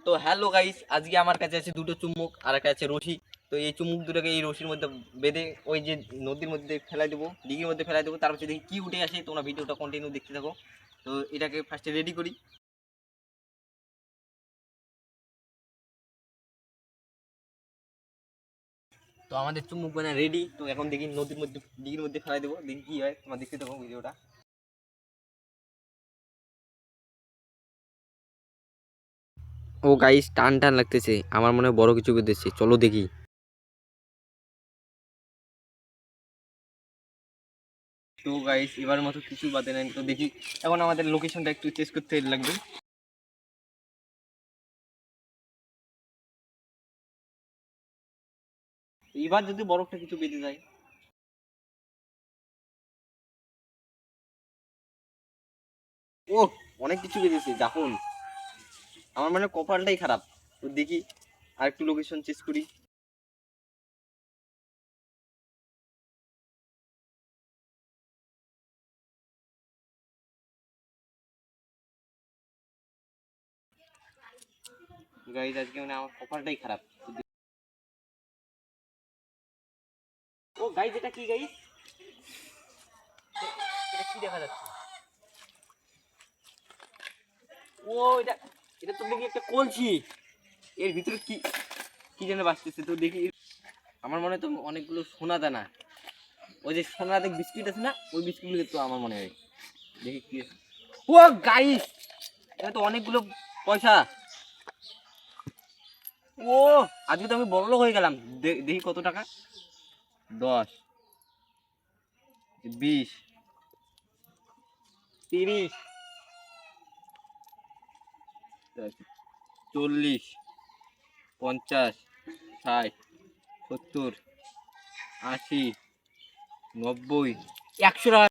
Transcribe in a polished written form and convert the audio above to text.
তো hello guys, আজকে আমার কাছে আছে দুটো চুম্বক আর একটা আছে রশি। তো এই চুম্বক দুটোকে এই রশির মধ্যে বেঁধে ওই যে নদীর মধ্যে ফেলাই দেবো, দিঘির মধ্যে ফেলাই দেবো। তারপর দেখি কি উঠে আসে। তোমরা ভিডিওটা কন্টিনিউ দেখতে থাকো। তো এটাকে ফার্স্টে রেডি করি। তো আমাদের চুম্বক বানা রেডি। তো এখন দেখি নদীর মধ্যে দিঘির মধ্যে ফেলাই দেবো, দেখি কি হয়। তোমরা দেখতে থাকো ভিডিওটা। ও গাইস, টান টান লাগতেছে, আমার মনে হয় বড় কিছু বেঁধেছে, চলো দেখি। তো গাইস, এবার মতো কিছু বাদে নাই। তো দেখি এখন আমাদের লোকেশনটা একটু চেঞ্জ করতে লাগবে। এবার যদি বরফটা কিছু বেঁধে যায়। ও, অনেক কিছু বেঁধেছে যখন আমার মানে কপালটাই খারাপ। তো দেখি আর একটু লোকেশন চেঞ্জ করি। গাইজ, আজকে মানে আমার কপালটাই খারাপ। ও গাইজ, এটা কি গাইজ? এটা কি দেখা যাচ্ছে? ও, এটা এটা তো দেখি একটা কলসি। এর ভিতরে কি কি যেন বাজতেছে। তো দেখি, আমার মনে হয় তো অনেকগুলো সোনা দানা। ওই যে সোনা দেখ বিস্কিট আছে না, ওই বিস্কিটগুলো তো আমার মনে হয়। দেখি কি। ও গাইজ, এটা তো অনেকগুলো পয়সা। ও, আজকে তো আমি বড়লোক হয়ে গেলাম। দেখি কত টাকা। 10, 20, 30, 40, 50, 60, 70, 80, 90, 100 টাকা।